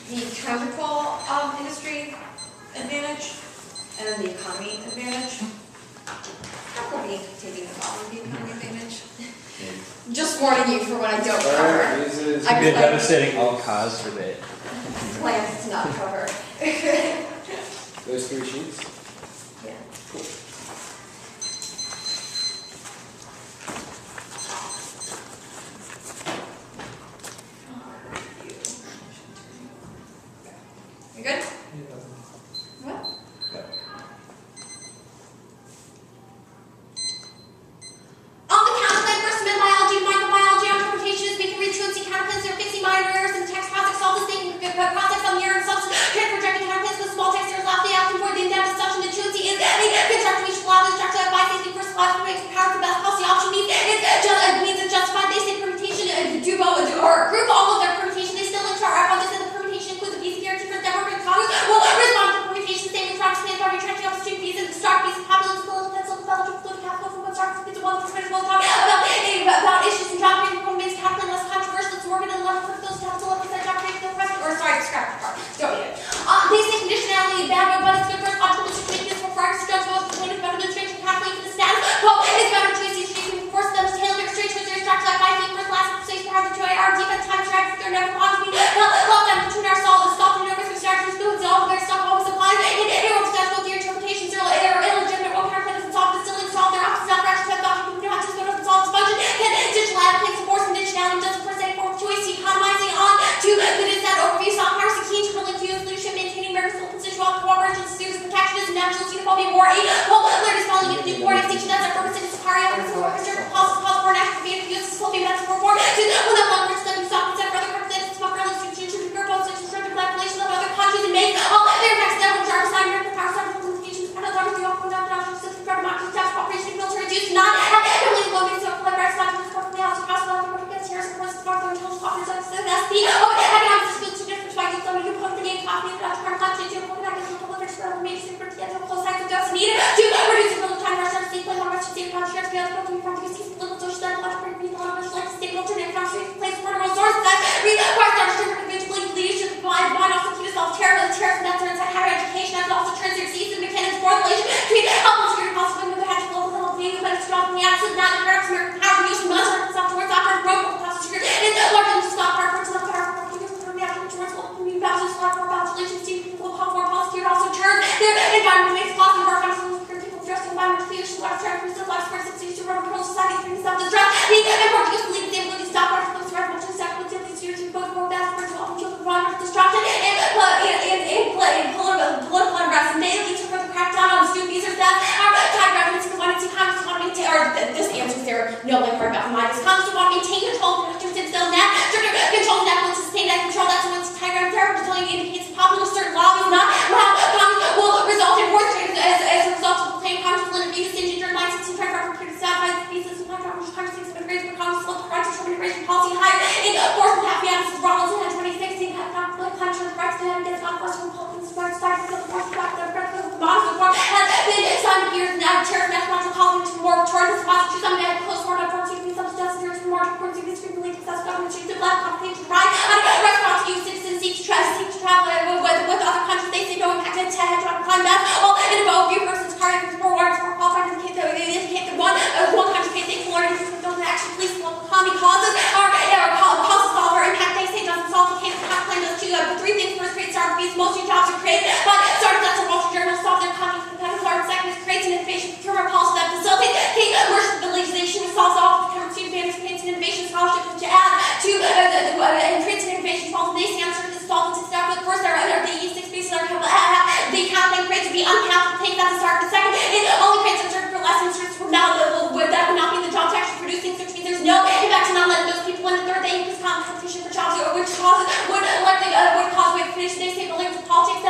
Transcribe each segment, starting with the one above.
the chemical industry advantage and the economy advantage. I'll be taking the bottom of the economy advantage. Just warning you for what I don't cover. It's I been plan devastating all cause for that. plans to not cover. Those 3 sheets? Yeah. Cool. You good? What? On the count of freshman biology, microbiology, interpretations, we can read 2NC counterfeits, they're fixing minor errors in text process, all the same process on the error and substance, transfer projecting counterfeits with small text errors left, the acting for the in-depth discussion, the 2NC is a constructive each law, the structure of bias, the first class, makes power the best policy option means it's justified, they say permutation, or group all of their permutation, they still link to our app, they said the permutation includes the piece of guarantee for the Democratic Congress, will respond to the permutation statement, trying to stand by retracting upstream fees and the start piece of populist, pencil, development, fluid capital, from one start, it's a one, about issues and job creation, makes capital less controversial. It's Morgan and 11 for those jobs, 11% job creation, the rest, or sorry, scrap the part. Don't need it. Basic conditionality, bad, but it's good for logical decision making for progress, judgment, complaint about administration, calculating the status. Quote, it's better to use these force them to tailor their straight choice, their structure, like 5 feet, first, last, station, power, the 2 AR, defense, time, track, they're never on to me. Love them to tune our soul, the stop, and nervous, we start to smooth, all the very stuff always applies. It won't stand both your interpretations, they're illegitimate, won't counterfeit, and solve, still install their options, not fractions, have doctrine, you know how to spin up and solve this function. Digital ad plays force conditionality doesn't first any form of choice, economizing on to the that overview, soft piracy, key to link to use leadership, maintaining America's full position, while cooperation, serious protectionism, national xenophobia, war, polarity, spelling, unity, war, extinction, that's our purpose, and Sakari, cause for national community, use this phobia, that's for war, when the language study, soft, and further purposes, small girls, institutions, group of such strength, population of other countries, and make all their next level, jarvis, American power, central communications, and other the often down, system, democracy, tax, cooperation, military use, not only low, so like rights, not just for the house, across the line, against terrorism, for the farm, intelligence, offers, and SP, economic skills, different perspectives, so you put the game, copy, and that's part of the to put that into public experiment, major secret, to get to close access, that's needed to reduce the real time, rush, and see, play, rush, to see, how shares, be able to be from the political social, that, logic, people, and much like state, alternate, place, portable source, that requires our strength, individually, leadership, blind, also keep yourself terror, terror, that's higher education, and also transit season, mechanics, formulation, treat, help, and security, possible, with the hatch, global, health, being, but it's strong, the access, not the direct, American power, use, much, software, software, broken, possible, security, and large, and stop, our personal power, also turn their environment makes possible for countries for people dressing environment solutions, large terms, life sports, to run control society, things self destruct, the important use believe the ability to stop our close threat, much as that with the years to both more best for all children, run destruction, and political unrest, and they lead to further crackdown on student visas that are tied reference to wanting to Congress want to maintain, or this answers there, no like for about mine is Congress want to maintain control to instill that stricter control that will sustain that control that's when it's tied around terror, just only indicates popular certain law is not will result in worse as a result of the claim Congress will intervene decision during line 16 trying to procure to satisfy the thesis of Congress Congress immigration Congress will provide to immigration policy higher in force and happy as Ronald in 2016 had not the country rights to have gets not forced from Republicans right started to the force back the bonds before has been signed years now terrorist national calling to more towards this posture some had close more to 14 substance years more towards the extremely success government should develop competition right and restaurants use citizens seek to travel with other countries they say no impact to head on climb back all in a view versus carrying more words more qualified to indicate that one country may think Florida don't actually police local economy causes or causes solve or impact they say doesn't solve the case not claim those two the 3 things first create start fees most of your jobs are created but startups and Wall Street Journal solve their economy competitive large second is creates an innovation procurement policy that facilitates commercialization solves all procurement student advantage creates an innovation scholarship to add to and creates an innovation policy they say answer to solve to start with first there are the E6 bases are the account they create to be uncapped take that to start the second it only creates a certain for less insurance from now that would not be the job to actually produce things which means there's no impact to not letting those people in the third they increase competition for jobs which causes would likely would cause way for they say the link to politics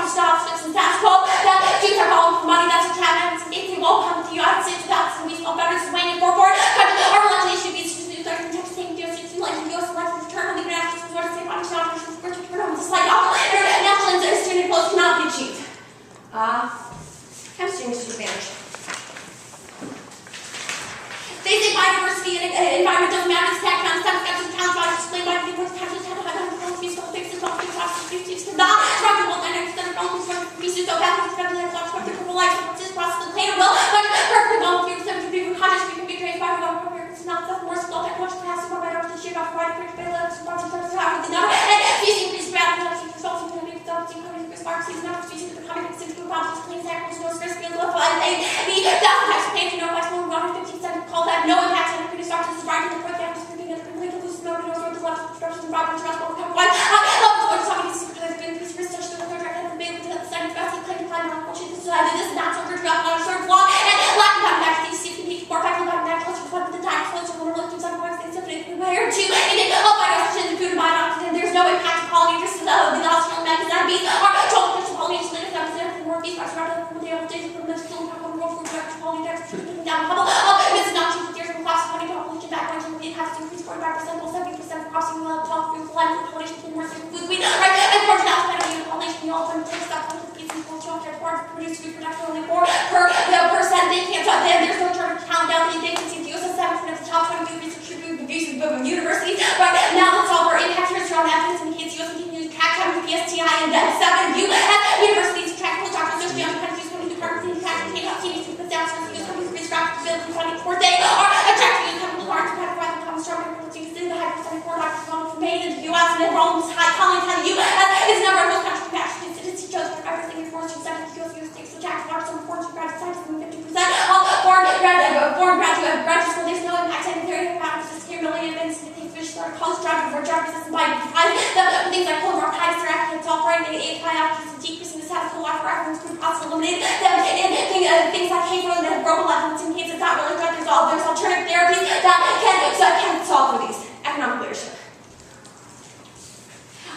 to stop, fix the status quo. That Jews are calling for money, that's what happens. They won't come to the United States without some reasonable better swaying and forward. Our election should be like the Texas state like the U.S. elected return on the international resort to say body shot, return on the slide off. International standard close cannot be achieved. Chemistry advantage. They say biodiversity and environment doesn't matter. It's packed on some steps of town bodies explained by the importance of countries have fixes, not fixes, not structural dynamics that are wrong constructed pieces so fast as structural life, structural purple life, this process of planar will, but perfectly well with some people conscious we can be trained by one appropriate not self more small that much capacity for better to share off wide for better to parts of the with the number and using increased rapid resulting in the sparks is not species of the common single objects clean samples no stress field of a thousand types of paint no less than 115 cents call that no impact on the pretty structures is right in the front campus printing and completely loose no no the left structures and Robert Trust will come one love talking to secret has been research the third track and been to the second best claim to find out what she decided this is not so good not a sort of law and lack of impact these CPP more fact about that plus for the time close to one of the some points they simply compared to and then oh my gosh the food and biotoxin there's no impact to pollinators to the industrial methods that bees are total fish pollinators later that was there for more bees rather than the other days from the school to world for direct pollinators down the hubble this is not true for years from class 20 to pollution background to it has to increase 45% or 70% for crossing the top food line for pollination to more safe food right and for now the pollination you also take stuff from the bees and cultural care for produce food production only 4 per percent they can't talk then there's no turn to count down the things and use 7% of the top 20 research universities right now let's solve our impact here around evidence indicates US continues to track time with PSTI and then 7 US universities track full doctors especially on the countries 22 departments in track and take out CDC put down so US companies restructure ability funding for they are attracting and coming to large kind of right and stronger ability to see the high percent of doctors going from made in the US and enrollment is high colonies in the US is number of most countries matched statistics shows for everything in fortune 7 US states so tax large some fortune graduate scientists and 50% of foreign graduate school there's no impact and there million events to take fish start college driving for drug resistant the things like cold bronchitis or accident sulfurate and API applications decreasing the status of life for everyone's could possibly eliminate them and things like Haverhill and Robo Levels in case it's not really drug resolved there's alternative therapies that can solve for these economic leadership.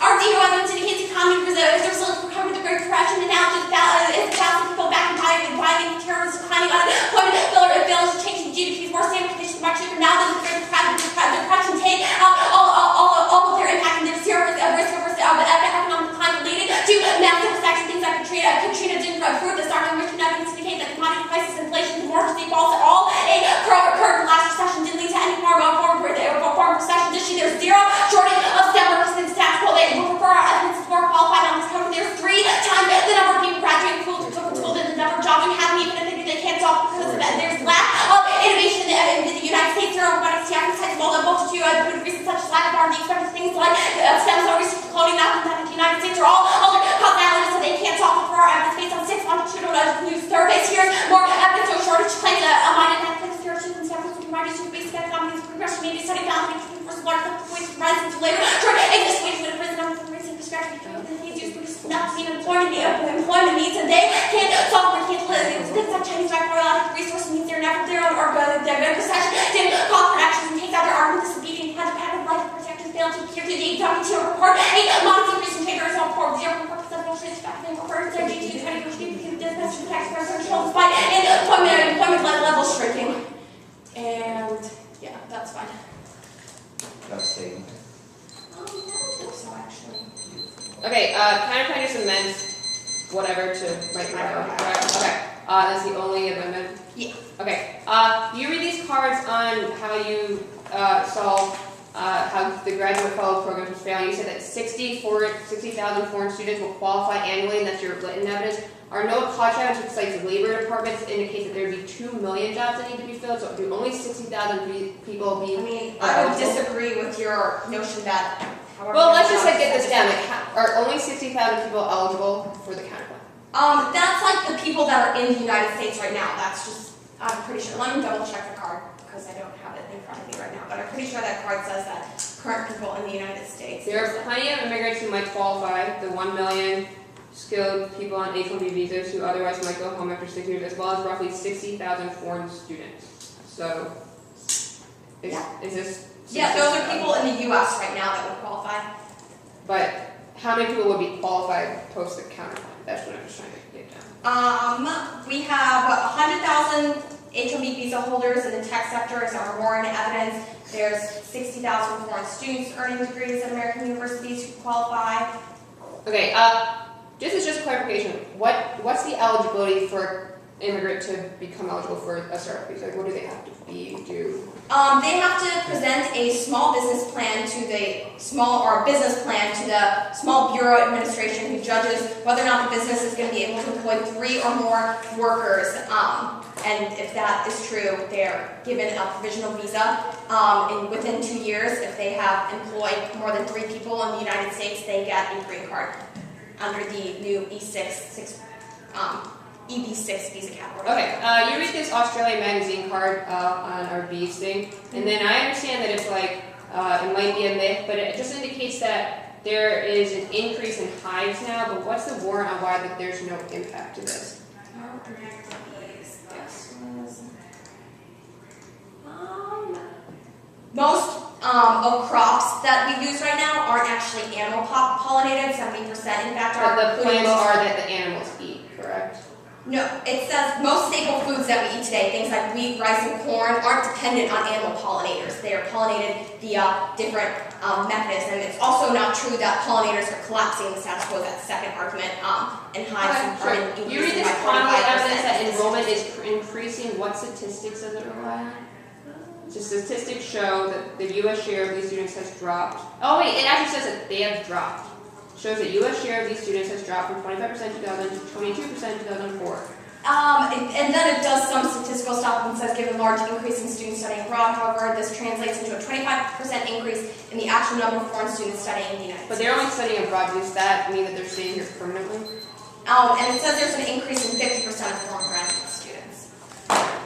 Our DO evidence indicates economy there's a recovery of the Great Depression and now just it's thousands of people back in buying terrorism declining unemployment failures to change the GDP more stable conditions much cheaper now than the Great Depression take all of their impact and their zero risk of economic decline related to massive recession things like Katrina didn't prove this American evidence indicate that commodity prices inflation mortgage defaults at all occurred in the last recession didn't lead to any form of recession this year there's zero shortage of STEM workers in status quo they will prefer our evidence is more qualified on this country there's 3 times the number of people graduating school than the number of jobs we have even if they can't solve because of that there's lack of innovation in the United States there are robotics sites of all the multitude of reasons such as lack of R&D expected things like stem cell research cloning that in the United States are all other causalities so they can't solve for our evidence based on 6 longitudinal new surveys here's more evidence or shortage claims that a minor Netflix spiritual and several supermarkets to basic economies progression maybe study found that first large points rising to labor short English wage with a prison number for recent prescribed not seen employment needs and they can't solve or can't live things like Chinese microbiological resource needs they're never there or their recession didn't call for actions and take out their argument disobedient had to patent life protectors failed to appear to the WTO report a modest increase in trade rates on 0.4% of trade speculating for first their GDP 20% because this message tax price control despite employment level shrinking and yeah that's fine. Devastating. I don't think so actually. Okay, counterpoint amends whatever to write my vote, correct? Okay, that's the only amendment? Yeah. Okay, you read these cards on how you solve how the graduate fellow programs was failing. You said that 60,000 foreign students will qualify annually, and that's your written evidence. Our no college evidence, which cites labor departments, indicates that there would be 2 million jobs that need to be filled, so do only 60,000 people be I would disagree with your notion that well, let's just get this down. Like, are only 60,000 people eligible for the counterpoint? That's like the people that are in the United States right now. That's just, I'm pretty sure. Let me double check the card because I don't have it in front of me right now. But I'm pretty sure that card says that current people in the United States. There are plenty of immigrants who might qualify. The 1 million skilled people on H-1B visas who otherwise might go home after 6 years, as well as roughly 60,000 foreign students. So, is this? Yeah, those are people in the U.S. right now that would qualify. But how many people would be qualified post the counterclaim? That's what I'm just trying to get down. We have 100,000 H-1B visa holders in the tech sector as our warrant evidence. There's 60,000 foreign students earning degrees at American universities who qualify. Okay, this is just clarification. What's the eligibility for immigrant to become eligible for a startup visa? What do they have to do? They have to present a small business plan to the small bureau administration who judges whether or not the business is going to be able to employ 3 or more workers. And if that is true, they're given a provisional visa. And within 2 years, if they have employed more than 3 people in the United States, they get a green card under the new EB6 visa category. Okay, you read this Australia magazine card on our bees thing, and then I understand that it's like, it might be a myth, but it just indicates that there is an increase in hives now, but what's the warrant on why that there's no impact to this? Most of crops that we use right now aren't actually animal pollinated, 70% in fact are. But the plants are that the animals eat, correct? No, it says most staple foods that we eat today, things like wheat, rice, and corn, aren't dependent on animal pollinators. They are pollinated via different methods. And it's also not true that pollinators are collapsing the status quo, that second argument, and hives are increasing. You read this by chronically 45%. evidence that enrollment is increasing. What statistics does it rely on? The statistics show that the U.S. share of these students has dropped. Oh wait, it actually says that they have dropped. Shows that U.S. share of these students has dropped from 25% in 2000 to 22% in 2004. And then it does some statistical stuff and says, given large increase in students studying abroad, however, this translates into a 25% increase in the actual number of foreign students studying in the United States. But they're only studying abroad. Does that mean that they're staying here permanently? And it says there's an increase in 50% of foreign graduates.